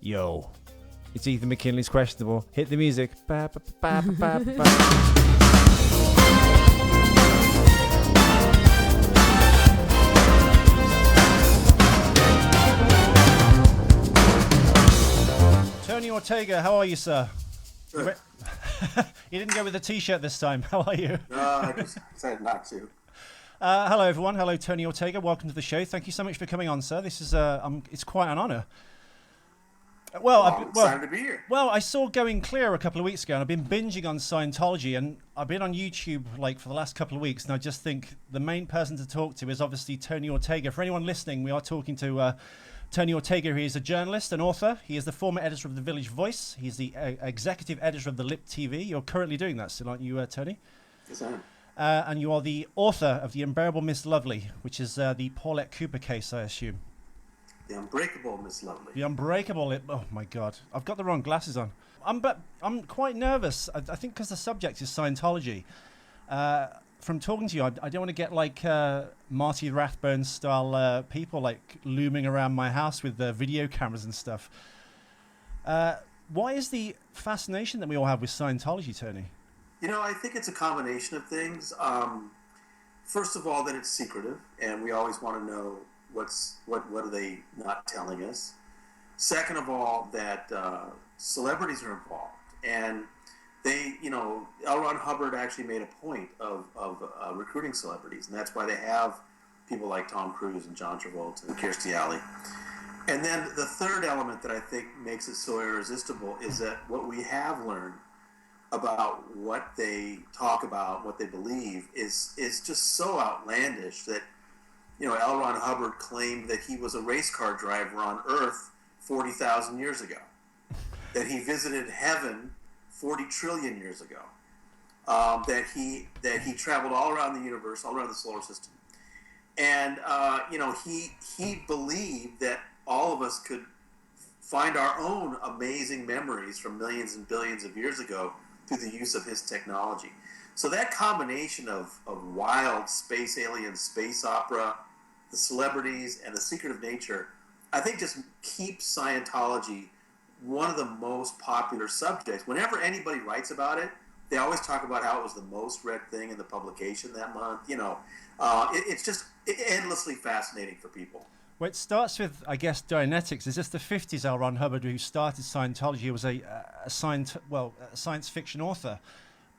Yo, it's Ethan McKinley's Questionable. Hit the music. Ba, ba, ba, ba, ba, ba. Tony Ortega, how are you, sir? Good. You didn't go with a t-shirt this time. How are you? No, I just decided not to. Hello, everyone. Hello, Tony Ortega. Welcome to the show. Thank you so much for coming on, sir. This is it's quite an honour. I'm excited to be here. Well, I saw Going Clear a couple of weeks ago, and I've been binging on Scientology, and I've been on YouTube for the last couple of weeks, and I just think the main person to talk to is obviously Tony Ortega. For anyone listening, we are talking to Tony Ortega. He is a journalist, an author. He is the former editor of The Village Voice. He's the executive editor of The Lip TV. You're currently doing that still, aren't you, Tony? Yes, I am. And you are the author of The Unbearable Miss Lovely, which is the Paulette Cooper case, I assume. The Unbreakable Miss Lovely. The Unbreakable. Oh my God, I've got the wrong glasses on. I'm quite nervous. I think because the subject is Scientology. From talking to you, I don't want to get like Marty Rathbone style people like looming around my house with video cameras and stuff. Why is the fascination that we all have with Scientology, Tony? You know, I think it's a combination of things. First of all, that it's secretive, and we always want to know what are they not telling us. Second of all, that celebrities are involved, and they, L. Ron Hubbard actually made a point of recruiting celebrities, and that's why they have people like Tom Cruise and John Travolta and Kirstie Alley. And then the third element that I think makes it so irresistible is that what we have learned about what they talk about, what they believe, is just so outlandish that, L. Ron Hubbard claimed that he was a race car driver on Earth 40,000 years ago, that he visited heaven 40 trillion years ago, that he traveled all around the universe, all around the solar system, and he believed that all of us could find our own amazing memories from millions and billions of years ago through the use of his technology. So that combination of wild space aliens, space opera, the celebrities, and the secretive nature, I think just keeps Scientology one of the most popular subjects. Whenever anybody writes about it, they always talk about how it was the most read thing in the publication that month. It's just endlessly fascinating for people. Well, it starts with, I guess, Dianetics. Is this the 50s, L. Ron Hubbard, who started Scientology? He was a science fiction author.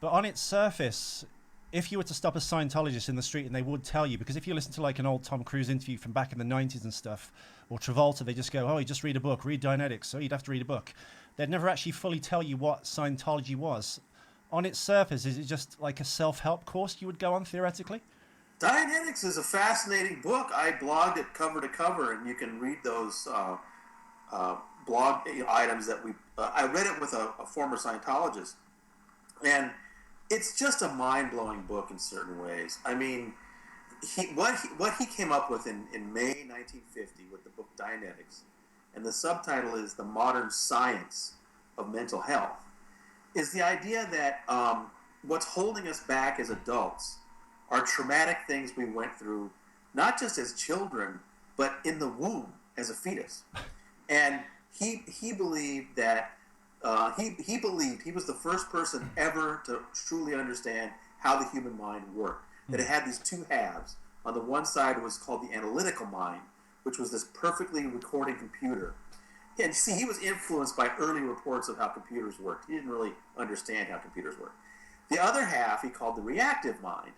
But on its surface, if you were to stop a Scientologist in the street, and they would tell you, because if you listen to like an old Tom Cruise interview from back in the 90s and stuff, or Travolta, they just go, oh, you just read a book, read Dianetics, so you'd have to read a book. They'd never actually fully tell you what Scientology was. On its surface, is it just like a self-help course you would go on, theoretically? Dianetics is a fascinating book. I blogged it cover to cover, and you can read those blog items that I read it with a former Scientologist, and it's just a mind-blowing book in certain ways. I mean, what he came up with in May 1950 with the book Dianetics, and the subtitle is The Modern Science of Mental Health, is the idea that what's holding us back as adults are traumatic things we went through, not just as children, but in the womb as a fetus. And he believed that he believed he was the first person ever to truly understand how the human mind worked. That it had these two halves. On the one side, it was called the analytical mind, which was this perfectly recording computer. And see, he was influenced by early reports of how computers worked. He didn't really understand how computers worked. The other half he called the reactive mind.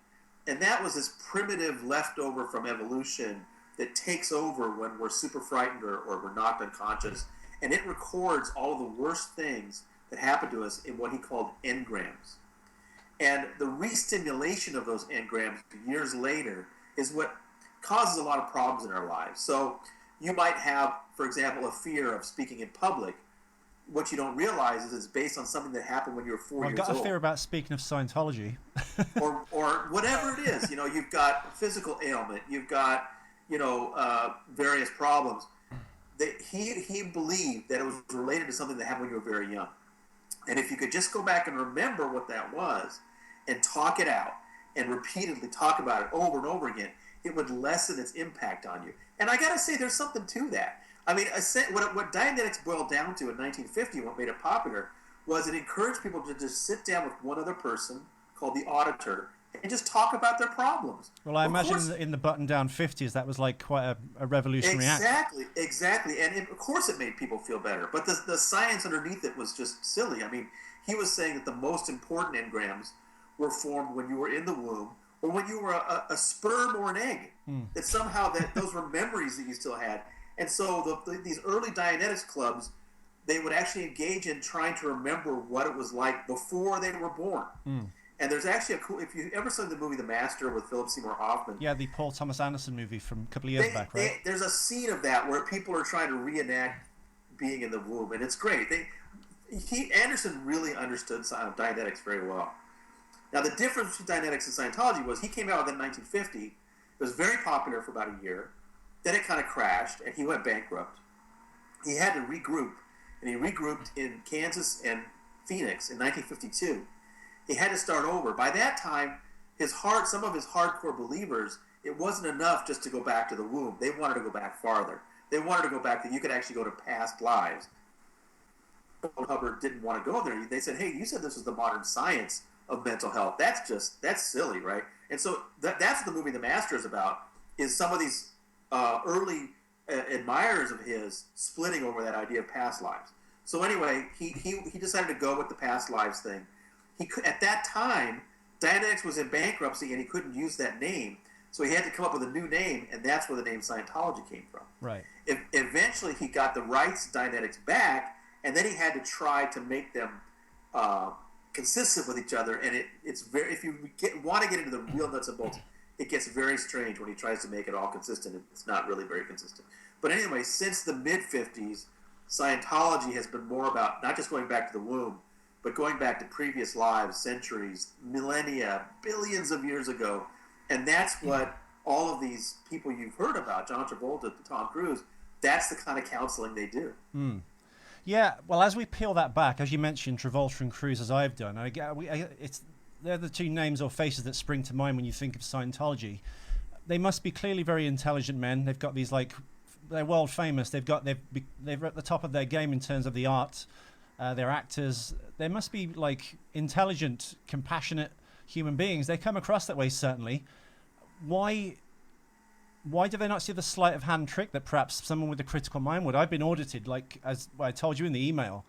And that was this primitive leftover from evolution that takes over when we're super frightened or we're knocked unconscious. And it records all of the worst things that happen to us in what he called engrams. And the re-stimulation of those engrams years later is what causes a lot of problems in our lives. So you might have, for example, a fear of speaking in public. What you don't realize is it's based on something that happened when you were 4 years old. I've got a fear about speaking of Scientology. or whatever it is. You've got physical ailment. You've got, various problems. He believed that it was related to something that happened when you were very young. And if you could just go back and remember what that was and talk it out and repeatedly talk about it over and over again, it would lessen its impact on you. And I got to say, there's something to that. I mean, what Dianetics boiled down to in 1950, what made it popular, was it encouraged people to just sit down with one other person called the auditor and just talk about their problems. Well, I imagine in the button-down 50s, that was like quite a revolutionary act. Exactly. And of course it made people feel better. But the science underneath it was just silly. I mean, he was saying that the most important engrams were formed when you were in the womb or when you were a sperm or an egg. That somehow those were memories that you still had. And so these early Dianetics clubs, they would actually engage in trying to remember what it was like before they were born. And there's actually a cool, if you ever saw the movie The Master with Philip Seymour Hoffman. Yeah, the Paul Thomas Anderson movie from a couple of years back, right? There's a scene of that where people are trying to reenact being in the womb, and it's great. Anderson really understood Dianetics very well. Now, the difference between Dianetics and Scientology was he came out with it in 1950. It was very popular for about a year. Then it kind of crashed, and he went bankrupt. He had to regroup, and he regrouped in Kansas and Phoenix in 1952. He had to start over. By that time, some of his hardcore believers, it wasn't enough just to go back to the womb. They wanted to go back farther. They wanted to go back that you could actually go to past lives. Hubbard didn't want to go there. They said, hey, you said this was the modern science of mental health. That's silly, right? And so that's what the movie The Master is about, is some of these early admirers of his splitting over that idea of past lives. So anyway, he decided to go with the past lives thing. At that time, Dianetics was in bankruptcy and he couldn't use that name. So he had to come up with a new name, and that's where the name Scientology came from. Right. Eventually, he got the rights to Dianetics back, and then he had to try to make them consistent with each other. And it's very, if you want to get into the real nuts and bolts, it gets very strange when he tries to make it all consistent. It's not really very consistent. But anyway, since the mid-50s, Scientology has been more about not just going back to the womb, but going back to previous lives, centuries, millennia, billions of years ago. And that's what all of these people you've heard about, John Travolta, Tom Cruise, that's the kind of counseling they do. Yeah, well, as we peel that back, as you mentioned, Travolta and Cruise, as I've done, they're the two names or faces that spring to mind when you think of Scientology. They must be clearly very intelligent men. They've got these, they're world famous. They're at the top of their game in terms of the art. They're actors. They must be intelligent, compassionate human beings. They come across that way, certainly. Why do they not see the sleight of hand trick that perhaps someone with a critical mind would? I've been audited, as I told you in the email,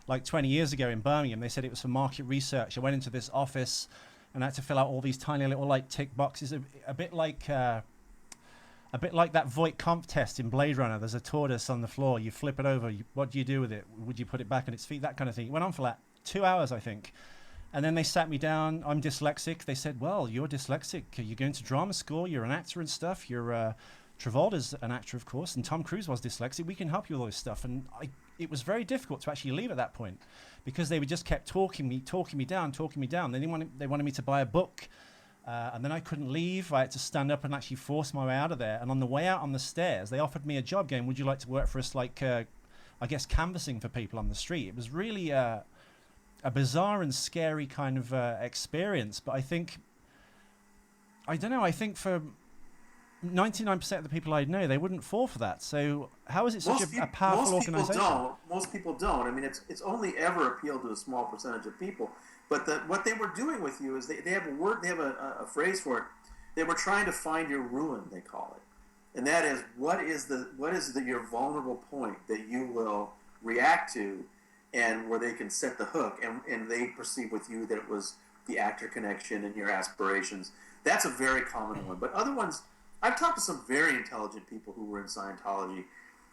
20 years ago in Birmingham. They said it was for market research. I went into this office and I had to fill out all these tiny little tick boxes, a bit like that Voight Kampf test in Blade Runner. There's a tortoise on the floor. You flip it over. What do you do with it? Would you put it back on its feet? That kind of thing. It went on for 2 hours, I think. And then they sat me down. I'm dyslexic. They said, well, you're dyslexic. You're going to drama school. You're an actor and stuff. Travolta's an actor, of course, and Tom Cruise was dyslexic. We can help you with all this stuff. And it was very difficult to actually leave at that point because they just kept talking me down. They wanted me to buy a book. And then I couldn't leave. I had to stand up and actually force my way out of there. And on the way out on the stairs, they offered me a job going, would you like to work for us, canvassing for people on the street? It was really a bizarre and scary kind of experience. But I think for 99% of the people I know, they wouldn't fall for that. So how is it such a powerful organization? Most people don't. I mean, it's only ever appealed to a small percentage of people. But what they were doing with you is they have a word, they have a phrase for it. They were trying to find your ruin, they call it, and that is what is your vulnerable point that you will react to, and where they can set the hook, and they perceive with you that it was the actor connection and your aspirations. That's a very common one. But other ones, I've talked to some very intelligent people who were in Scientology,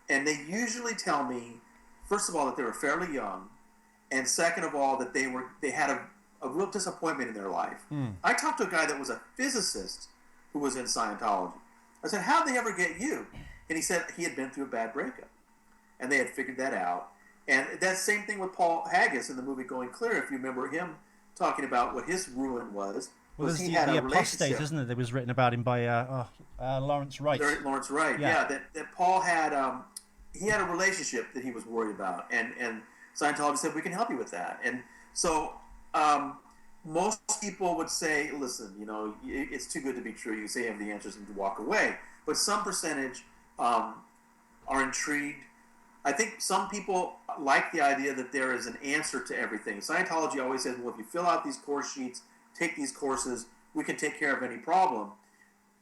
and they usually tell me, first of all, that they were fairly young. And second of all, that they had a real disappointment in their life. I talked to a guy that was a physicist who was in Scientology. I said, how'd they ever get you? And he said he had been through a bad breakup. And they had figured that out. And that same thing with Paul Haggis in the movie Going Clear, if you remember him talking about what his ruin was. Well, there's the apostate, isn't it? That was written about him by Lawrence Wright. Lawrence Wright, yeah. That Paul had he had a relationship that he was worried about. And Scientology said, we can help you with that. And so most people would say, listen, it's too good to be true. You say you have the answers and you walk away. But some percentage are intrigued. I think some people like the idea that there is an answer to everything. Scientology always says, well, if you fill out these course sheets, take these courses, we can take care of any problem.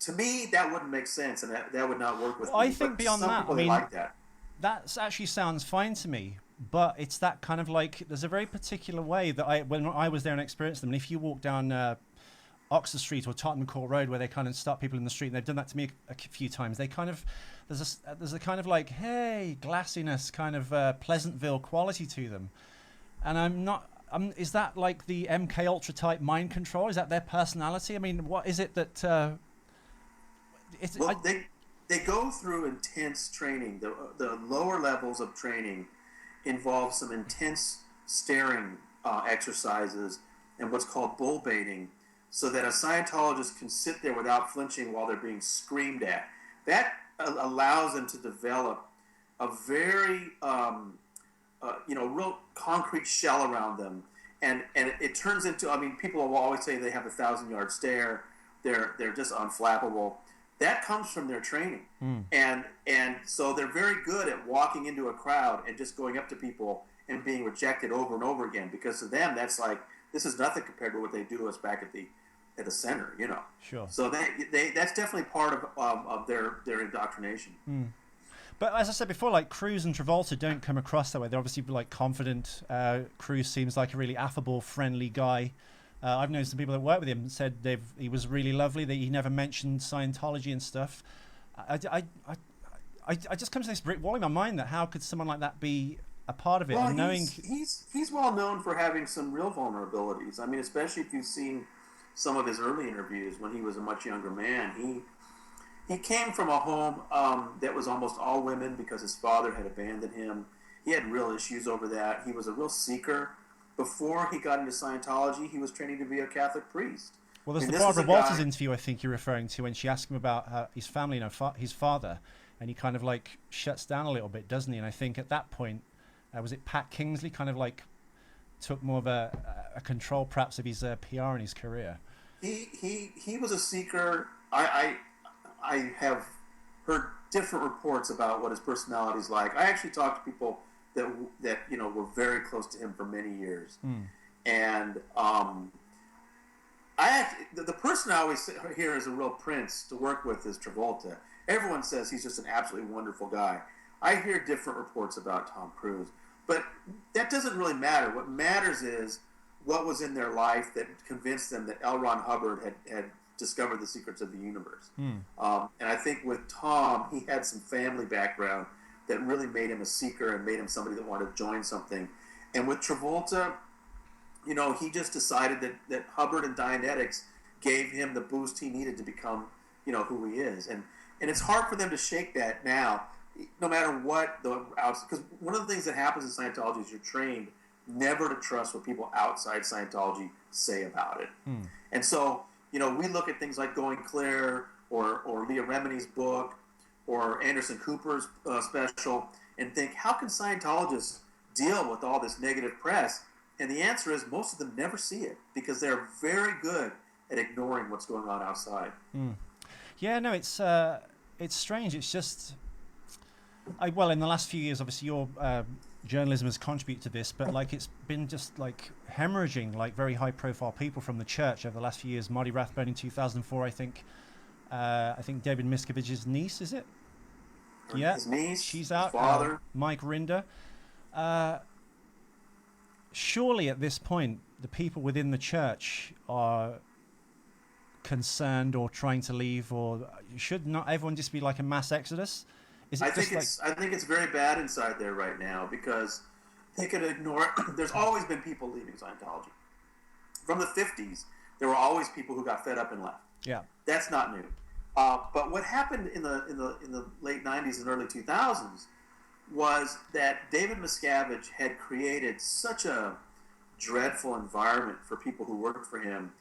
To me, that wouldn't make sense, and that would not work with me. I think beyond some that, people I mean, like that. That actually sounds fine to me, but it's that kind of like, there's a very particular way that when I was there and experienced them, and if you walk down Oxford Street or Tottenham Court Road, where they kind of stop people in the street, and they've done that to me a few times, they kind of, there's a kind of like, hey, glassiness, kind of Pleasantville quality to them. And is that like the MK Ultra type mind control? Is that their personality? I mean, what is it that... They go through intense training. The lower levels of training involve some intense staring exercises and what's called bull baiting, so that a Scientologist can sit there without flinching while they're being screamed at. That allows them to develop a very, real concrete shell around them, and it turns into. I mean, people will always say they have a 1,000-yard stare. They're just unflappable. That comes from their training, and so they're very good at walking into a crowd and just going up to people and being rejected over and over again, because to them that's like, this is nothing compared to what they do to us back at the center, you know. Sure. So they that's definitely part of their indoctrination. But as I said before, like Cruz and Travolta don't come across that way. They're obviously like confident. Cruz seems like a really affable, friendly guy. I've known some people that work with him said he was really lovely, that he never mentioned Scientology and stuff. I just come to this brick wall in my mind, that how could someone like that be a part of it? Well, and knowing he's well known for having some real vulnerabilities. I mean, especially if you've seen some of his early interviews when he was a much younger man. He came from a home that was almost all women because his father had abandoned him. He had real issues over that. He was a real seeker. Before he got into Scientology, he was training to be a Catholic priest. Well, there's the Barbara Walters interview I think you're referring to, when she asked him about his family, his father, and he kind of like shuts down a little bit, doesn't he? And I think at that point, was it Pat Kingsley kind of like took more of a control perhaps of his PR and his career? He was a seeker. I have heard different reports about what his personality is like. I actually talked to people that were very close to him for many years, and the person I always hear as a real prince to work with is Travolta. Everyone says he's just an absolutely wonderful guy. I hear different reports about Tom Cruise, but that doesn't really matter. What matters is what was in their life that convinced them that L. Ron Hubbard had discovered the secrets of the universe. And I think with Tom, he had some family background that really made him a seeker and made him somebody that wanted to join something. And with Travolta, he just decided that Hubbard and Dianetics gave him the boost he needed to become, who he is. And it's hard for them to shake that now, no matter what because one of the things that happens in Scientology is you're trained never to trust what people outside Scientology say about it. And so, we look at things like Going Clear or Leah Remini's book or Anderson Cooper's special and think, how can Scientologists deal with all this negative press? And the answer is most of them never see it because they're very good at ignoring what's going on outside. Yeah, no, it's strange. It's just, in the last few years, obviously your journalism has contributed to this, but like it's been just like hemorrhaging, like very high-profile people from the church over the last few years. Marty Rathbone in 2004, I think. I think David Miscavige's niece, is it? Yeah, his niece, she's out. His father, Mike Rinder. Surely at this point, the people within the church are concerned or trying to leave, or should not everyone just be like a mass exodus? I think it's very bad inside there right now because they could ignore it. There's always been people leaving Scientology. From the 50s, there were always people who got fed up and left. Yeah, that's not new. But what happened in the late 90s and early 2000s was that David Miscavige had created such a dreadful environment for people who worked for him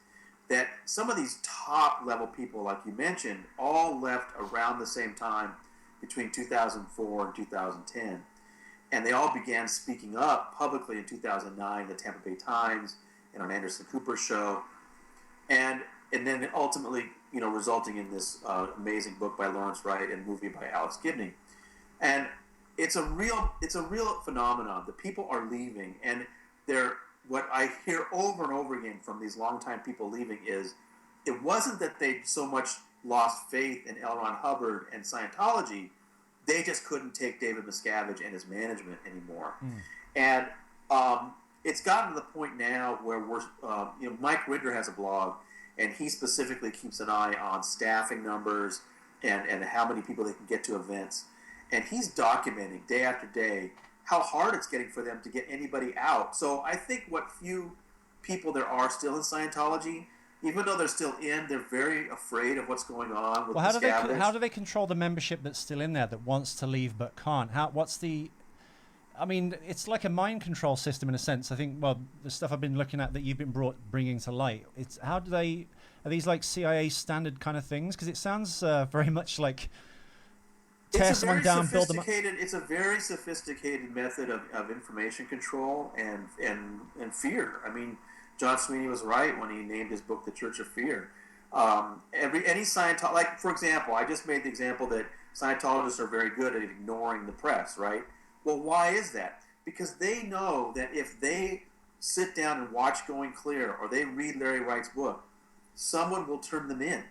that some of these top level people, like you mentioned, all left around the same time between 2004 and 2010. And they all began speaking up publicly in 2009, the Tampa Bay Times and on Anderson Cooper's show. And then ultimately, resulting in this amazing book by Lawrence Wright and movie by Alex Gibney. And it's a real phenomenon. The people are leaving, and what I hear over and over again from these longtime people leaving is, it wasn't that they so much lost faith in L. Ron Hubbard and Scientology, they just couldn't take David Miscavige and his management anymore. And it's gotten to the point now where Mike Ritter has a blog, and he specifically keeps an eye on staffing numbers and how many people they can get to events. And he's documenting day after day how hard it's getting for them to get anybody out. So I think what few people there are still in Scientology, even though they're still in, they're very afraid of what's going on with Miscavige. How do they control the membership that's still in there that wants to leave but can't? I mean, it's like a mind control system in a sense. I think, well, the stuff I've been looking at that you've been bringing to light, are these like CIA standard kind of things? Because it sounds very much like tear someone down, build them up. It's a very sophisticated method of information control and fear. I mean, John Sweeney was right when he named his book The Church of Fear. Any Scientologist, like, for example, I just made the example that Scientologists are very good at ignoring the press, right? Well, why is that? Because they know that if they sit down and watch Going Clear or they read Larry Wright's book, someone will turn them in.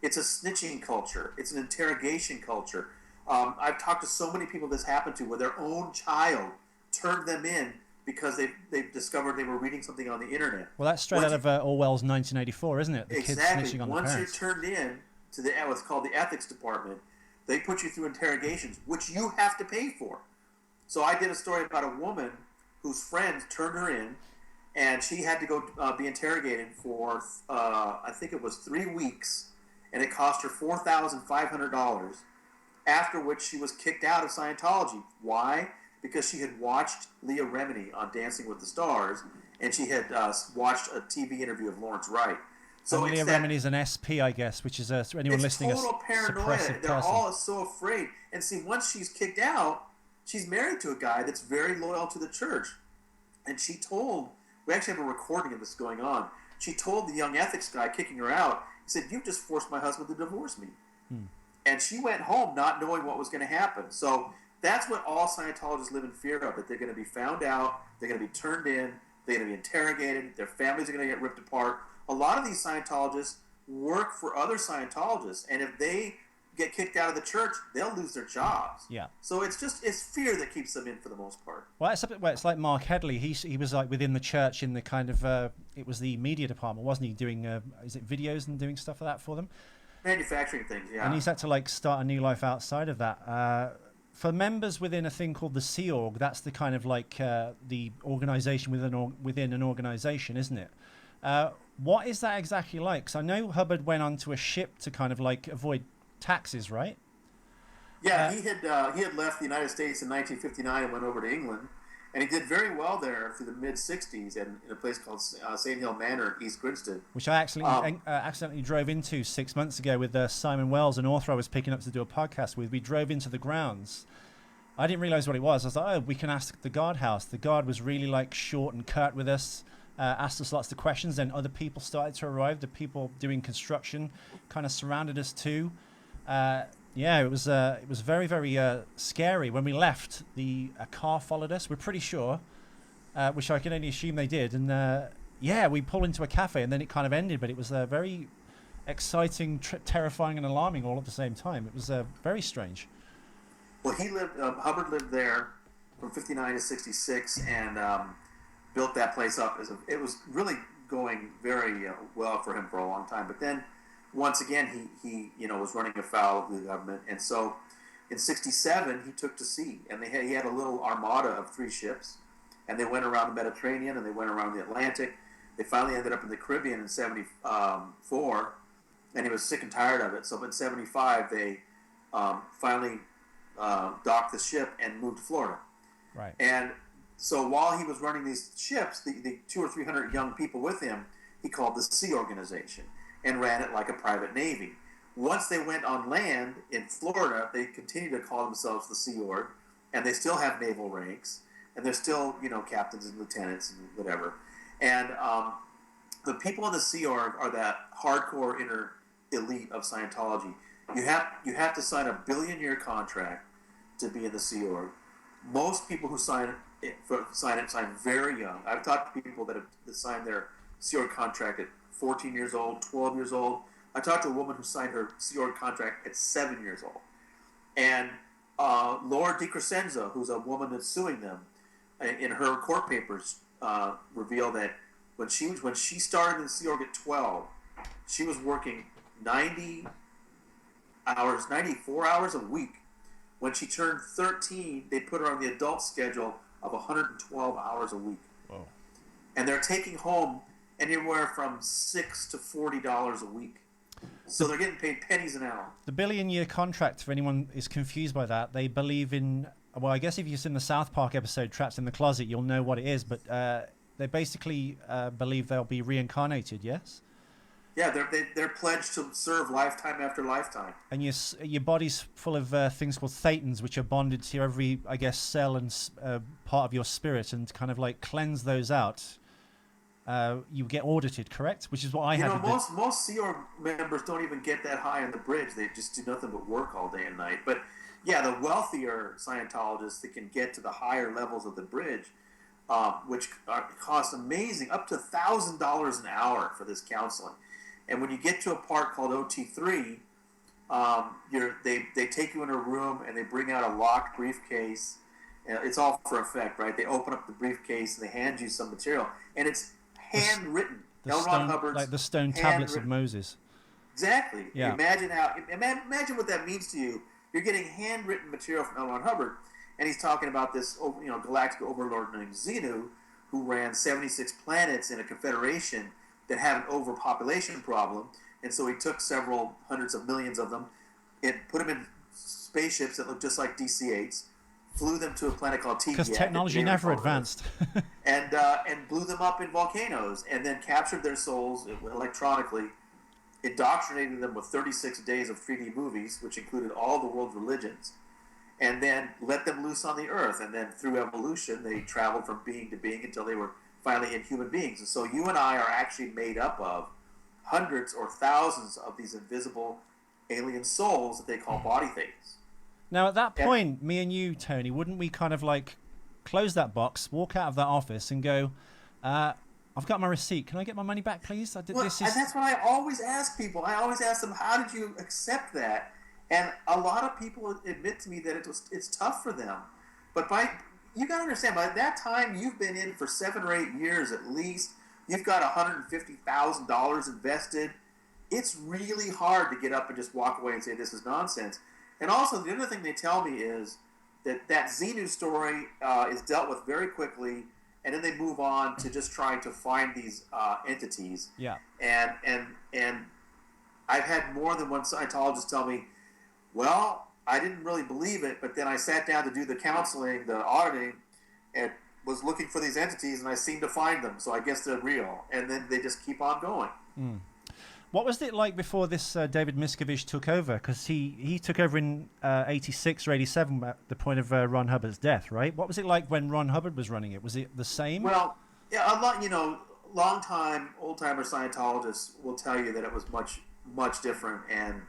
It's a snitching culture. It's an interrogation culture. I've talked to so many people this happened to where their own child turned them in because they discovered they were reading something on the internet. Well, that's straight out of Orwell's 1984, isn't it? The exactly. Kids snitching on Once the parents. you're turned in to what's called the ethics department, they put you through interrogations, which you have to pay for. So I did a story about a woman whose friends turned her in, and she had to go be interrogated for, I think it was 3 weeks, and it cost her $4,500, after which she was kicked out of Scientology. Why? Because she had watched Leah Remini on Dancing with the Stars, and she had watched a TV interview of Lawrence Wright. So Leah Remini's an SP, I guess, which is for anyone listening, it's total paranoia. They're all so afraid. And see, once she's kicked out, she's married to a guy that's very loyal to the church. And she told, we actually have a recording of this going on, she told the young ethics guy kicking her out, he said, "You've just forced my husband to divorce me." And she went home not knowing what was going to happen. So that's what all Scientologists live in fear of, that they're going to be found out, they're going to be turned in, they're going to be interrogated, their families are going to get ripped apart. A lot of these Scientologists work for other Scientologists, and if they get kicked out of the church, they'll lose their jobs. Yeah. So it's fear that keeps them in for the most part. Well, it's like Mark Headley. He was like within the church in the kind of it was the media department, wasn't he? Doing is it videos and doing stuff like that for them? Manufacturing things, yeah. And he's had to like start a new life outside of that. For members within a thing called the Sea Org, that's the kind of like the organization within an organization, isn't it? What is that exactly like? Because I know Hubbard went onto a ship to kind of like avoid taxes, right? Yeah, he had left the United States in 1959 and went over to England, and he did very well there through the mid-'60s in a place called St. Hill Manor, East Grinstead. Which I accidentally drove into 6 months ago with Simon Wells, an author I was picking up to do a podcast with. We drove into the grounds. I didn't realize what it was. I was like, oh, we can ask the guardhouse. The guard was really like short and curt with us, asked us lots of questions. Then other people started to arrive. The people doing construction kind of surrounded us too. Yeah, it was very, very scary. When we left, a car followed us. We're pretty sure, which I can only assume they did. And yeah, we pulled into a cafe, and then it kind of ended. But it was very exciting, terrifying, and alarming all at the same time. It was very strange. Well, Hubbard lived there from 59 to 66, and built that place up. It was really going very well for him for a long time. But then, once again, he was running afoul of the government, and so in '67 he took to sea, and he had a little armada of 3 ships, and they went around the Mediterranean and they went around the Atlantic. They finally ended up in the Caribbean in '74, and he was sick and tired of it. So in '75 they finally docked the ship and moved to Florida. Right. And so while he was running these ships, the 200 or 300 young people with him, he called the Sea Organization, and ran it like a private navy. Once they went on land in Florida, they continued to call themselves the Sea Org, and they still have naval ranks, and they're still, captains and lieutenants and whatever. And the people in the Sea Org are that hardcore inner elite of Scientology. You have to sign a 1 billion-year contract to be in the Sea Org. most people who sign very young. I've talked to people that signed their Sea Org contract at 14 years old, 12 years old. I talked to a woman who signed her Sea Org contract at 7 years old. And Laura DiCrescenzo, who's a woman that's suing them, in her court papers reveal that when she started in the Sea Org at 12, she was working 94 hours a week. When she turned 13, they put her on the adult schedule of 112 hours a week. Whoa. And they're taking home anywhere from $6 to $40 a week. So they're getting paid pennies an hour. The billion-year contract, for anyone is confused by that, they believe in, well, I guess if you've seen the South Park episode Trapped in the Closet, you'll know what it is, but they basically believe they'll be reincarnated, yes? Yeah, they're pledged to serve lifetime after lifetime. And your body's full of things called thetans, which are bonded to every, I guess, cell and part of your spirit, and kind of like cleanse those out. You get audited, correct? Which is what I had. Most Sea Org members don't even get that high on the bridge. They just do nothing but work all day and night. But yeah, the wealthier Scientologists that can get to the higher levels of the bridge, which cost amazing, up to $1,000 an hour for this counseling. And when you get to a part called OT3, they take you in a room and they bring out a locked briefcase. It's all for effect, right? They open up the briefcase and they hand you some material, and it's handwritten. L. Ron Hubbard's, like the stone tablets of Moses. Exactly. Yeah. Imagine what that means to you. You're getting handwritten material from L. Ron Hubbard, and he's talking about this, galactic overlord named Xenu, who ran 76 planets in a confederation that had an overpopulation problem, and so he took several hundreds of millions of them and put them in spaceships that looked just like DC-8s, flew them to a planet called Tegia. Because technology never advanced. and blew them up in volcanoes, and then captured their souls electronically, indoctrinated them with 36 days of 3D movies, which included all the world's religions, and then let them loose on the Earth. And then through evolution, they traveled from being to being until they were finally in human beings. And so you and I are actually made up of hundreds or thousands of these invisible alien souls that they call body things. Now, at that point, me and you, Tony, wouldn't we kind of like close that box, walk out of that office and go, I've got my receipt. Can I get my money back, please? And that's what I always ask people. I always ask them, how did you accept that? And a lot of people admit to me that it's tough for them. But you got to understand, by that time, you've been in for 7 or 8 years at least. You've got $150,000 invested. It's really hard to get up and just walk away and say this is nonsense. And also, the other thing they tell me is that Xenu story is dealt with very quickly, and then they move on to just trying to find these entities. Yeah. And I've had more than one Scientologist tell me, well, I didn't really believe it, but then I sat down to do the counseling, the auditing, and was looking for these entities, and I seemed to find them, so I guess they're real. And then they just keep on going. Mm. What was it like before this David Miscavige took over? Because he took over in 86 or 87 at the point of Ron Hubbard's death, right? What was it like when Ron Hubbard was running it? Was it the same? Well, yeah, a lot, long-time, old-timer Scientologists will tell you that it was much, much different. And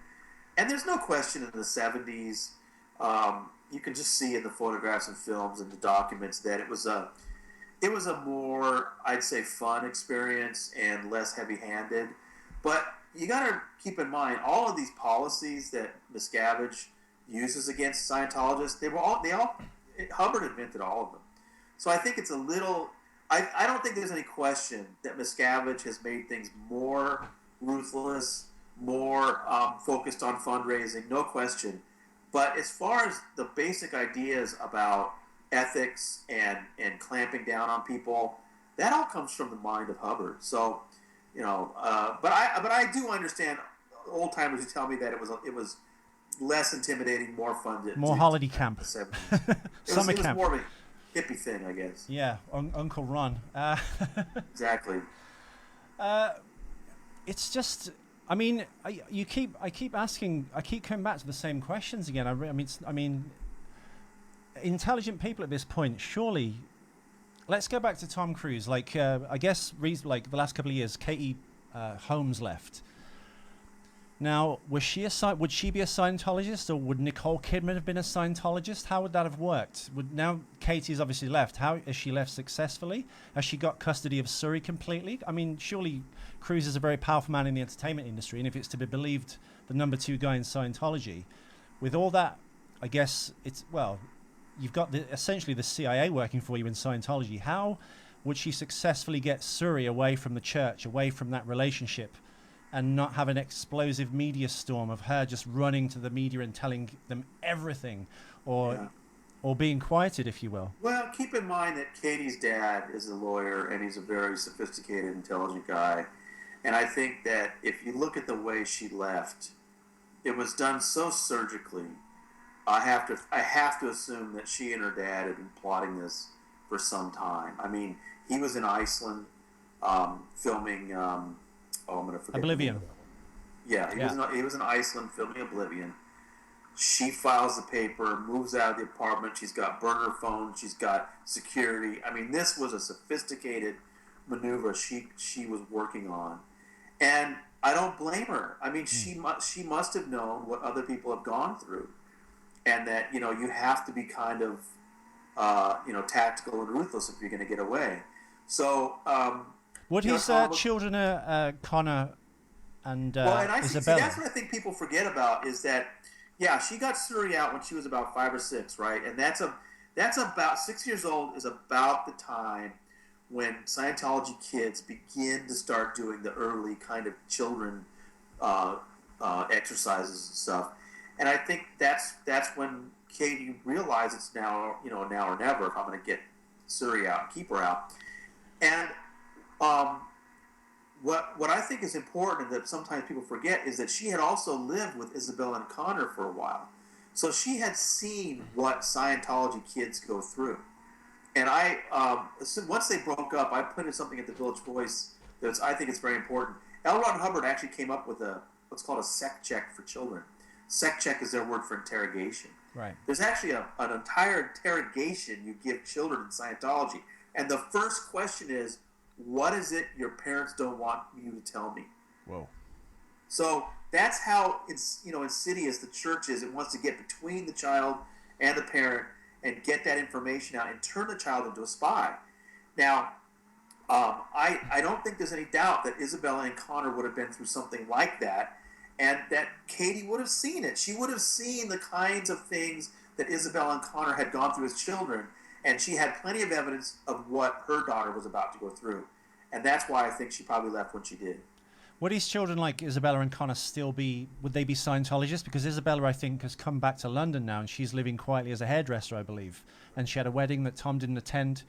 there's no question in the 70s, you can just see in the photographs and films and the documents that it was a more, I'd say, fun experience and less heavy-handed. But you got to keep in mind, all of these policies that Miscavige uses against Scientologists, Hubbard invented all of them. So I think it's a little, I don't think there's any question that Miscavige has made things more ruthless, more focused on fundraising, no question. But as far as the basic ideas about ethics and clamping down on people, that all comes from the mind of Hubbard. So, but I do understand old timers who tell me that it was less intimidating, more fun. More holiday camp. Summer camp. It was more of a hippie thing, I guess. Yeah, Uncle Ron. Exactly. It's just, I mean, I keep coming back to the same questions again. I mean, intelligent people at this point, surely. Let's go back to Tom Cruise. I guess, like the last couple of years, Katie Holmes left. Now, would she be a Scientologist, or would Nicole Kidman have been a Scientologist? How would that have worked? Now Katie's obviously left. How has she left successfully? Has she got custody of Surrey completely? I mean, surely Cruise is a very powerful man in the entertainment industry, and if it's to be believed, the number 2 guy in Scientology, with all that, I guess it's, well, you've got essentially the CIA working for you in Scientology. How would she successfully get Surrey away from the church, away from that relationship, and not have an explosive media storm of her just running to the media and telling them everything, or being quieted, if you will? Well, keep in mind that Katie's dad is a lawyer, and he's a very sophisticated, intelligent guy. And I think that if you look at the way she left, it was done so surgically. I have to assume that she and her dad had been plotting this for some time. I mean, he was in Iceland filming. I'm going to forget. Oblivion. Yeah, he was in Iceland filming Oblivion. She files the paper, moves out of the apartment. She's got burner phones. She's got security. I mean, this was a sophisticated maneuver she was working on, and I don't blame her. I mean, she must have known what other people have gone through, and that you have to be kind of tactical and ruthless if you're going to get away. So. What his children are Connor and Isabella. That's what I think people forget about is that, she got Surrey out when she was about 5 or 6, right? And that's about 6 years old is about the time when Scientology kids begin to start doing the early kind of children exercises and stuff. And I think that's when Katie realized it's now or never if I'm going to get Surrey out and keep her out. And what I think is important that sometimes people forget is that she had also lived with Isabella and Connor for a while. So she had seen what Scientology kids go through. And once they broke up, I put in something at the Village Voice that I think it's very important. L. Ron Hubbard actually came up with what's called a sec check for children. Sec check is their word for interrogation. Right. There's actually an entire interrogation you give children in Scientology. And the first question is, what is it your parents don't want you to tell me? Whoa. So that's how insidious the church is. It wants to get between the child and the parent and get that information out and turn the child into a spy. Now, I don't think there's any doubt that Isabella and Connor would have been through something like that, and that Katie would have seen it. She would have seen the kinds of things that Isabella and Connor had gone through as children. And she had plenty of evidence of what her daughter was about to go through. And that's why I think she probably left when she did. Would these children like Isabella and Connor would they be Scientologists? Because Isabella, I think, has come back to London now, and she's living quietly as a hairdresser, I believe. And she had a wedding that Tom didn't attend.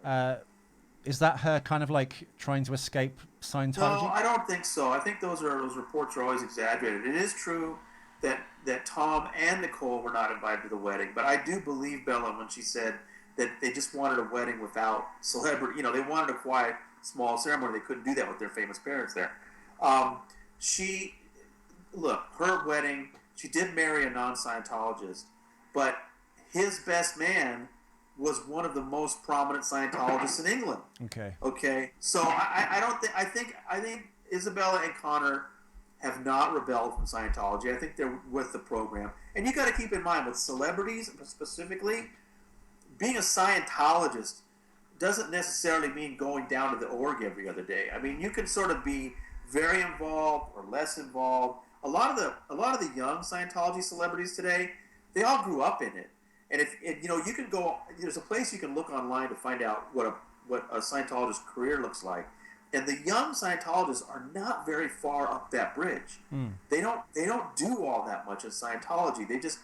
Is that her kind of like trying to escape Scientology? No, I don't think so. I think those reports are always exaggerated. It is true that Tom and Nicole were not invited to the wedding. But I do believe Bella when she said that they just wanted a wedding without celebrity. They wanted a quiet, small ceremony. They couldn't do that with their famous parents there. Her wedding, she did marry a non-Scientologist, but his best man was one of the most prominent Scientologists in England. Okay. So I think Isabella and Connor have not rebelled from Scientology. I think they're with the program. And you got to keep in mind with celebrities specifically, being a Scientologist doesn't necessarily mean going down to the org every other day. I mean, you can sort of be very involved or less involved. A lot of the young Scientology celebrities today, they all grew up in it. And if you can go, there's a place you can look online to find out what a Scientologist career looks like. And the young Scientologists are not very far up that bridge. They don't do all that much in Scientology. They just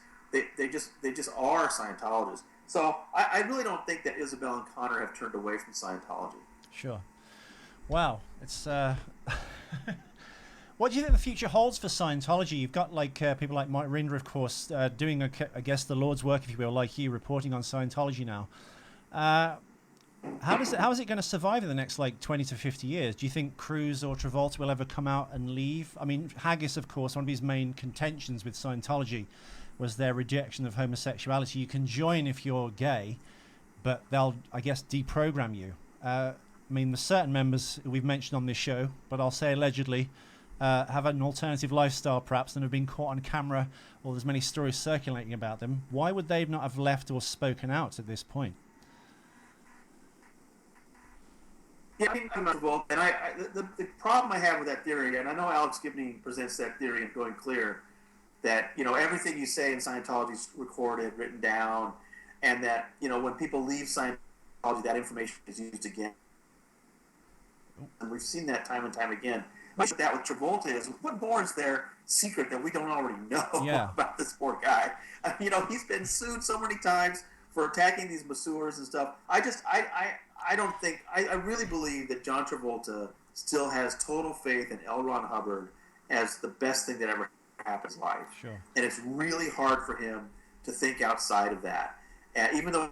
are Scientologists. So I really don't think that Isabel and Connor have turned away from Scientology. Sure. Wow. It's what do you think the future holds for Scientology? You've got people like Mike Rinder, of course, doing I guess the Lord's work, if you will, like you, reporting on Scientology now. How is it going to survive in the next 20 to 50 years? Do you think Cruz or Travolta will ever come out and leave? I mean, Haggis, of course, one of his main contentions with Scientology was their rejection of homosexuality. You can join if you're gay, but they'll, I guess, deprogram you. I mean, there's certain members we've mentioned on this show, but I'll say allegedly, have an alternative lifestyle perhaps and have been caught on camera, or there's many stories circulating about them, why would they not have left or spoken out at this point? Yeah, I think I'm not involved. And the problem I have with that theory, and I know Alex Gibney presents that theory in Going Clear, that, you know, everything you say in Scientology is recorded, written down, and that, you know, when people leave Scientology, that information is used again. And we've seen that time and time again. Much of that with Travolta is, what more is there secret that we don't already know about this poor guy? You know, he's been sued so many times for attacking these masseurs and stuff. I don't think, I really believe that John Travolta still has total faith in L. Ron Hubbard as the best thing that ever happened in his life. Sure. And it's really hard for him to think outside of that. And even though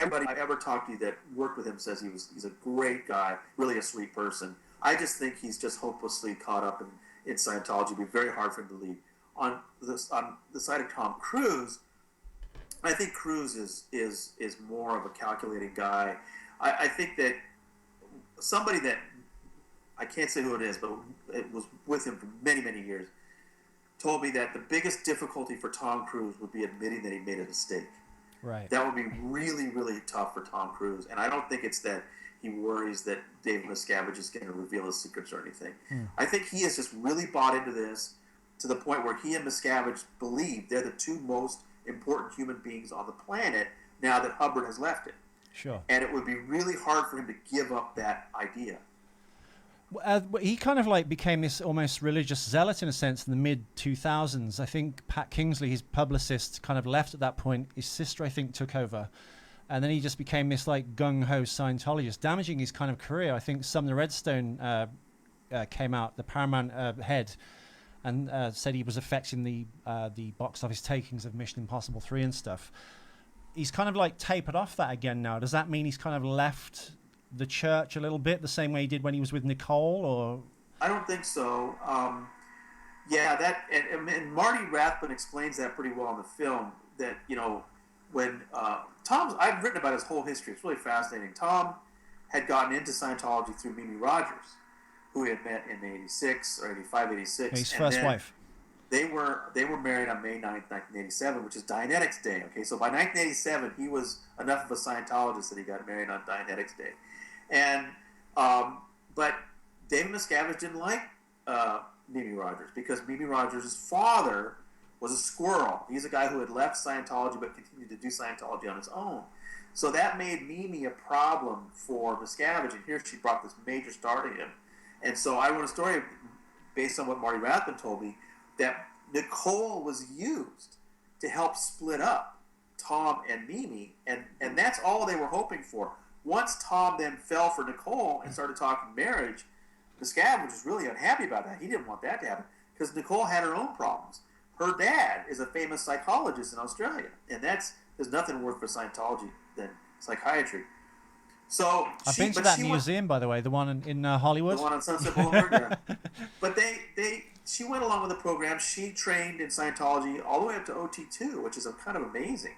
everybody I've ever talked to that worked with him says he's a great guy, really a sweet person. I just think he's just hopelessly caught up in Scientology. It'd be very hard for him to leave. On the side of Tom Cruise, I think Cruise is more of a calculating guy. I think that somebody that, I can't say who it is, but it was with him for many, many years, told me that the biggest difficulty for Tom Cruise would be admitting that he made a mistake. Right. That would be really, really tough for Tom Cruise. And I don't think it's that he worries that David Miscavige is going to reveal his secrets or anything. I think he has just really bought into this to the point where he and Miscavige believe they're the two most important human beings on the planet now that Hubbard has left it. Sure. And it would be really hard for him to give up that idea. He kind of like became this almost religious zealot in a sense in the mid-2000s. I think Pat Kingsley, his publicist, kind of left at that point. His sister, I think, took over. And then he just became this like gung-ho Scientologist, damaging his kind of career. I think Sumner Redstone came out, the Paramount head, and said he was affecting the box office takings of Mission Impossible 3 and stuff. He's kind of like tapered off that again now. Does that mean he's kind of left the church a little bit, the same way he did when he was with Nicole, or? I don't think so. Yeah, that and Marty Rathbun explains that pretty well in the film. That, you know, when I've written about his whole history. It's really fascinating. Tom had gotten into Scientology through Mimi Rogers, who he had met in 86 or 85, 86. His first wife. They were married on May 9th, 1987, which is Dianetics Day. Okay, so by 1987, he was enough of a Scientologist that he got married on Dianetics Day. And but David Miscavige didn't like Mimi Rogers because Mimi Rogers' father was a squirrel. He's a guy who had left Scientology but continued to do Scientology on his own. So that made Mimi a problem for Miscavige, and here she brought this major star to him. And so I wrote a story based on what Marty Rathbun told me, that Nicole was used to help split up Tom and Mimi, and that's all they were hoping for. Once Tom then fell for Nicole and started talking marriage, Miscavige was really unhappy about that. He didn't want that to happen because Nicole had her own problems. Her dad is a famous psychologist in Australia, and there's nothing worse for Scientology than psychiatry. So I've been to that museum, by the way, the one in Hollywood. The one on Sunset Boulevard, yeah. But she went along with the program. She trained in Scientology all the way up to OT2, which is kind of amazing.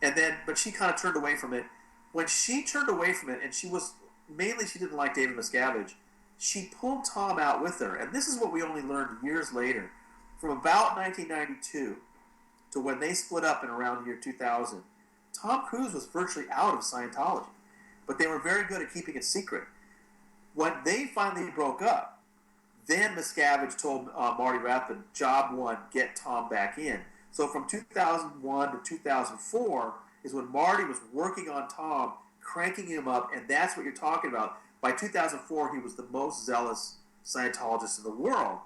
But she kind of turned away from it. When she turned away from it, and she didn't like David Miscavige, she pulled Tom out with her. And this is what we only learned years later. From about 1992 to when they split up in around the year 2000, Tom Cruise was virtually out of Scientology. But they were very good at keeping it secret. When they finally broke up, then Miscavige told Marty Rathbun, job one, get Tom back in. So from 2001 to 2004 is when Marty was working on Tom, cranking him up, and that's what you're talking about. By 2004, he was the most zealous Scientologist in the world.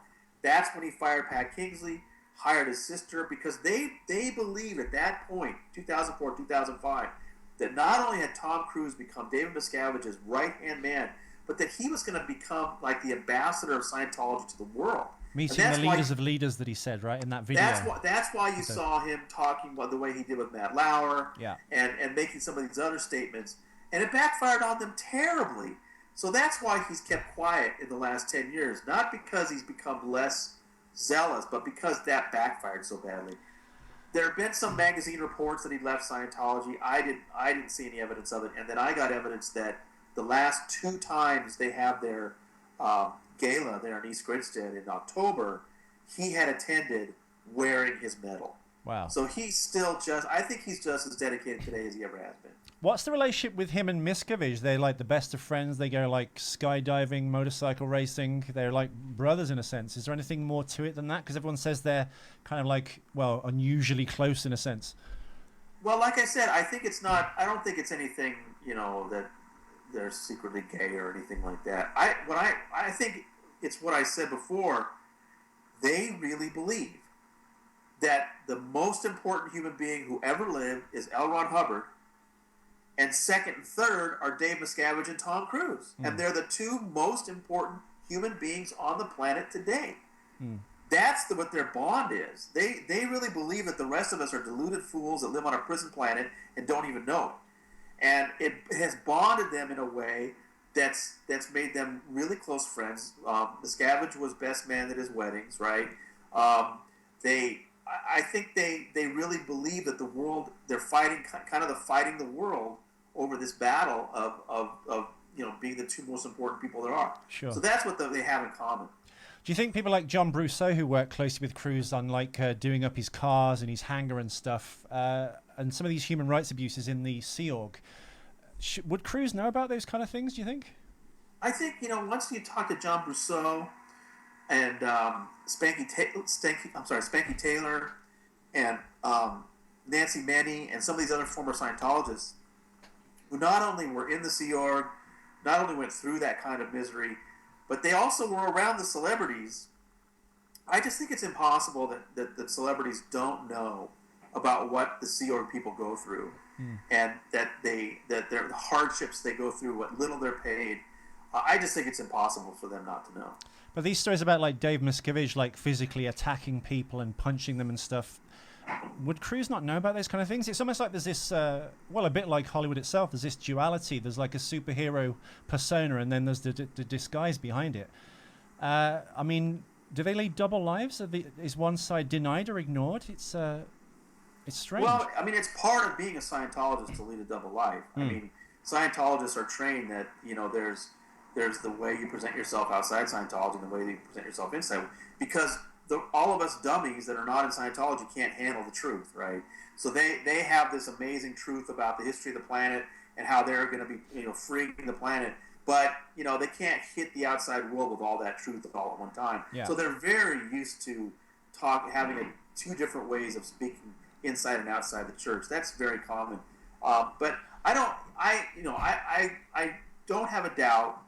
That's when he fired Pat Kingsley, hired his sister, because they believed at that point, 2004, 2005, that not only had Tom Cruise become David Miscavige's right-hand man, but that he was going to become like the ambassador of Scientology to the world. Meeting the leaders of leaders that he said, right, in that video. That's why you saw him talking the way he did with Matt Lauer, yeah, and making some of these other statements. And it backfired on them terribly. So that's why he's kept quiet in the last 10 years. Not because he's become less zealous, but because that backfired so badly. There have been some magazine reports that he left Scientology. I didn't see any evidence of it. And then I got evidence that the last 2 times they have their gala there in East Grinstead in October, he had attended wearing his medal. Wow. So he's still I think he's just as dedicated today as he ever has been. What's the relationship with him and Miscavige? They're like the best of friends. They go like skydiving, motorcycle racing. They're like brothers in a sense. Is there anything more to it than that? Because everyone says they're kind of like, well, unusually close in a sense. Well, like I said, I think it's not. I don't think it's anything, that they're secretly gay or anything like that. I think it's what I said before. They really believe that the most important human being who ever lived is L. Ron Hubbard, and second and third are Dave Miscavige and Tom Cruise. And they're the two most important human beings on the planet today. That's what their bond is. They really believe that the rest of us are deluded fools that live on a prison planet and don't even know it. And it has bonded them in a way that's made them really close friends. Miscavige was best man at his weddings, right? I think they really believe that the world, they're fighting the world over this battle of being the two most important people there are. Sure. So that's what they have in common. Do you think people like John Brousseau, who worked closely with Cruise on like doing up his cars and his hangar and stuff, and some of these human rights abuses in the Sea Org, would Cruise know about those kind of things, do you think? I think, once you talk to John Brousseau and Spanky Taylor and Nancy Meny and some of these other former Scientologists who not only were in the Sea Org, not only went through that kind of misery, but they also were around the celebrities. I just think it's impossible that celebrities don't know about what the Sea Org people go through, and that their hardships they go through, what little they're paid. I just think it's impossible for them not to know. But these stories about like Dave Miscavige like physically attacking people and punching them and stuff, would Cruise not know about those kind of things? It's almost like there's this, a bit like Hollywood itself, there's this duality. There's like a superhero persona and then there's the disguise behind it. I mean, do they lead double lives? Is one side denied or ignored? It's strange. Well, I mean, it's part of being a Scientologist to lead a double life. I mean, Scientologists are trained that, there's the way you present yourself outside Scientology and the way you present yourself inside. Because all of us dummies that are not in Scientology can't handle the truth, right? So they have this amazing truth about the history of the planet and how they're going to be, freeing the planet. But, they can't hit the outside world with all that truth all at one time. Yeah. So they're very used to having two different ways of speaking inside and outside the church. That's very common. But I don't have a doubt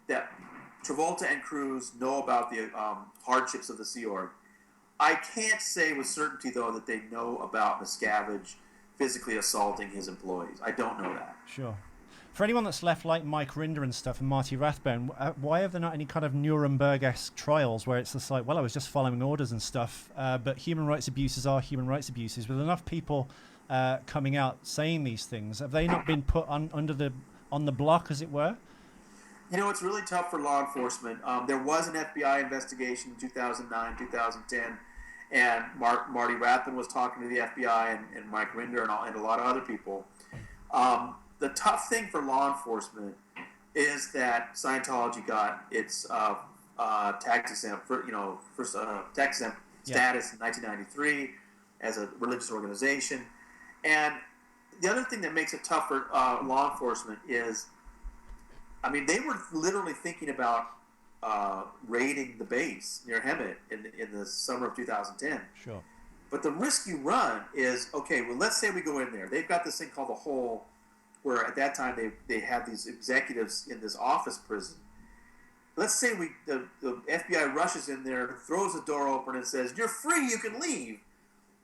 that Travolta and Cruise know about the hardships of the Sea Org. I can't say with certainty, though, that they know about Miscavige physically assaulting his employees. I don't know that. Sure. For anyone that's left like Mike Rinder and stuff and Marty Rathbone, why have there not any kind of Nuremberg-esque trials where it's just like, well, I was just following orders and stuff, but human rights abuses are human rights abuses. With enough people coming out saying these things, have they not been put on the block, as it were? It's really tough for law enforcement. There was an FBI investigation in 2009, 2010, and Marty Rathbone was talking to the FBI and Mike Rinder and a lot of other people. The tough thing for law enforcement is that Scientology got its tax exempt, tax exempt status in 1993 as a religious organization. And the other thing that makes it tough for law enforcement is, they were literally thinking about raiding the base near Hemet in the summer of 2010. Sure. But the risk you run is, okay, well, let's say we go in there. They've got this thing called the Hole, where at that time they had these executives in this office prison. Let's say the FBI rushes in there, throws the door open, and says, "You're free, you can leave."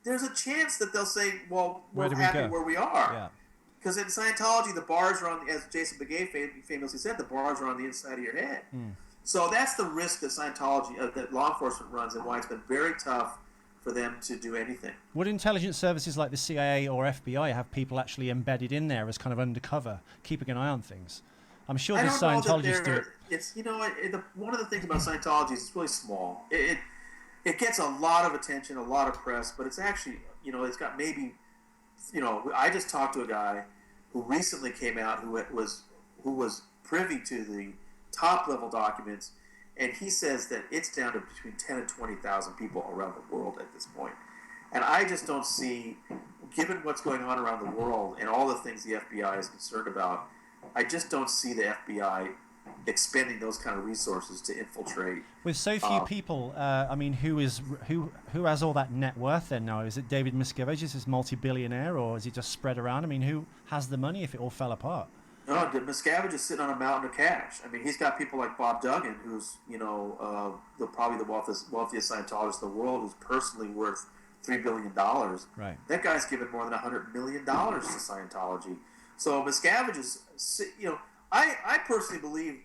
There's a chance that they'll say, "Well, we're happy where we are." Yeah. Because in Scientology, the bars are as Jason Begay famously said, the bars are on the inside of your head. So that's the risk that Scientology, that law enforcement runs, and why it's been very tough for them to do anything. Would intelligence services like the CIA or FBI have people actually embedded in there as kind of undercover, keeping an eye on things? I'm sure the Scientologists do it. It's, one of the things about Scientology is it's really small. It gets a lot of attention, a lot of press, but it's actually, it's got maybe... I just talked to a guy who recently came out who was privy to the top level documents, and he says that it's down to between 10 and 20,000 people around the world at this point. And I just don't see, given what's going on around the world and all the things the FBI is concerned about, I just don't see the FBI expending those kind of resources to infiltrate. With so few people, I mean, who has all that net worth then now? Is it David Miscavige, is this multi-billionaire, or is he just spread around? I mean, who has the money if it all fell apart? No, Miscavige is sitting on a mountain of cash. I mean, he's got people like Bob Duggan, who's, you know, probably the wealthiest Scientologist in the world, who's personally worth $3 billion. Right. That guy's given more than $100 million to Scientology. So Miscavige is, you know, I personally believe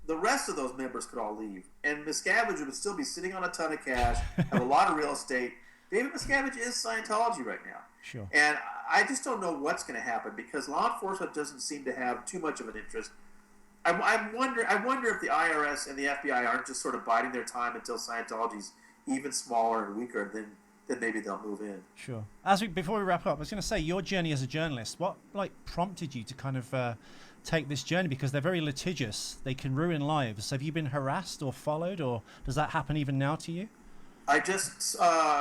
the rest of those members could all leave, and Miscavige would still be sitting on a ton of cash, have a lot of real estate. David Miscavige is Scientology right now. Sure. And I just don't know what's going to happen because law enforcement doesn't seem to have too much of an interest. I wonder if the IRS and the FBI aren't just sort of biding their time until Scientology's even smaller and weaker, then maybe they'll move in. Sure. Before we wrap up, I was going to say, your journey as a journalist, what prompted you to kind of take this journey? Because they're very litigious. They can ruin lives. Have you been harassed or followed, or does that happen even now to you? I just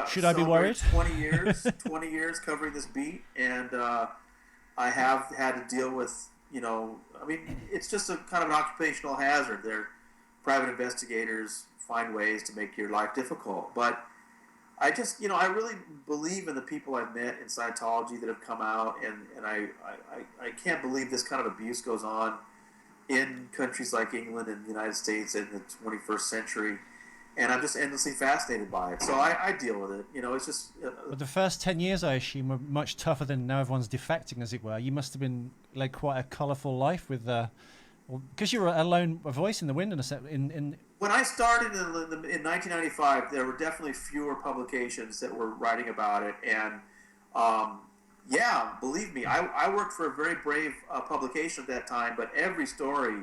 should I be worried? 20 years covering this beat, and I have had to deal with, you know, I mean, it's just a kind of an occupational hazard. They're private investigators find ways to make your life difficult, but I just, you know, I really believe in the people I've met in Scientology that have come out, and I can't believe this kind of abuse goes on in countries like England and the United States in the 21st century. And I'm just endlessly fascinated by it. So I deal with it. You know, it's just... But the first 10 years, I assume, were much tougher than now everyone's defecting, as it were. You must have been, like, quite a colourful life with... because you were a lone voice in the wind in When I started in 1995, there were definitely fewer publications that were writing about it. And, yeah, believe me, I worked for a very brave publication at that time, but every story...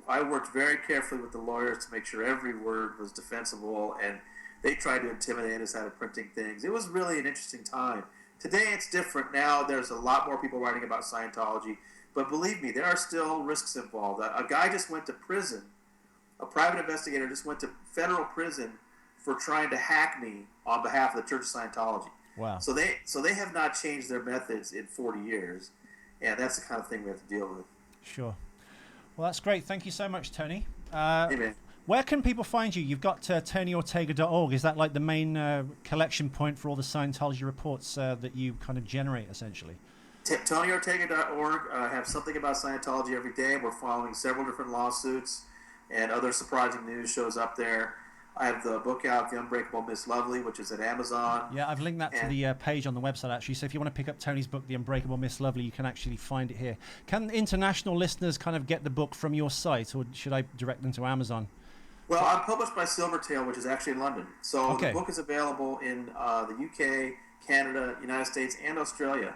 I worked very carefully with the lawyers to make sure every word was defensible, and they tried to intimidate us out of printing things. It was really an interesting time. Today it's different. Now there's a lot more people writing about Scientology, but believe me, there are still risks involved. A guy just went to prison. A private investigator just went to federal prison for trying to hack me on behalf of the Church of Scientology. Wow. So they have not changed their methods in 40 years, and that's the kind of thing we have to deal with. Sure. Well, that's great. Thank you so much, Tony. Hey, man. Where can people find you? You've got TonyOrtega.org. Is that like the main collection point for all the Scientology reports that you kind of generate, essentially? TonyOrtega.org. Have something about Scientology every day. We're following several different lawsuits, and other surprising news shows up there. I have the book out, The Unbreakable Miss Lovely, which is at Amazon. Yeah, I've linked that to the page on the website, actually. So if you want to pick up Tony's book, The Unbreakable Miss Lovely, you can actually find it here. Can international listeners kind of get the book from your site, or should I direct them to Amazon? Well, I'm published by Silvertail, which is actually in London. So Okay. The book is available in the UK, Canada, United States, and Australia.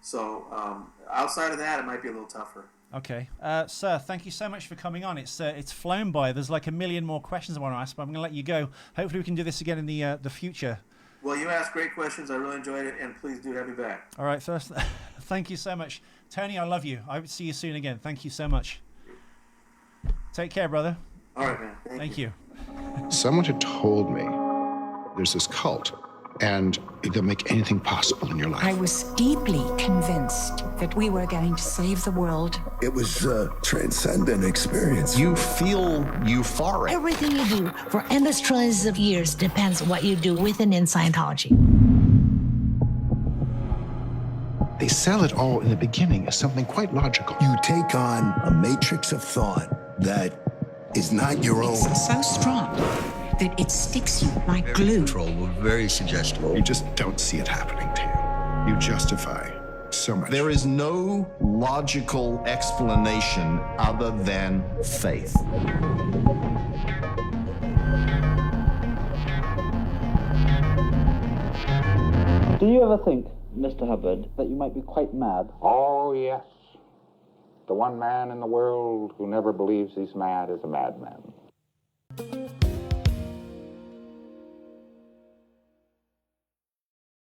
So outside of that, it might be a little tougher. Okay. Sir, thank you so much for coming on. It's flown by. There's like a million more questions I want to ask, but I'm going to let you go. Hopefully we can do this again in the future. Well, you asked great questions. I really enjoyed it, and please do have me back. All right, first, thank you so much. Tony, I love you. I will see you soon again. Thank you so much. Take care, brother. All right, man. Thank you. Someone had told me there's this cult, and they'll make anything possible in your life. I was deeply convinced that we were going to save the world. It was a transcendent experience. You feel euphoric. Everything you do for endless trillions of years depends on what you do with and in Scientology. They sell it all in the beginning as something quite logical. You take on a matrix of thought that is not your own. It's so strong that it sticks you like glue. Control were very suggestible. You just don't see it happening to you. You justify so much. There is no logical explanation other than faith. Do you ever think, Mr. Hubbard, that you might be quite mad? Oh, yes. The one man in the world who never believes he's mad is a madman.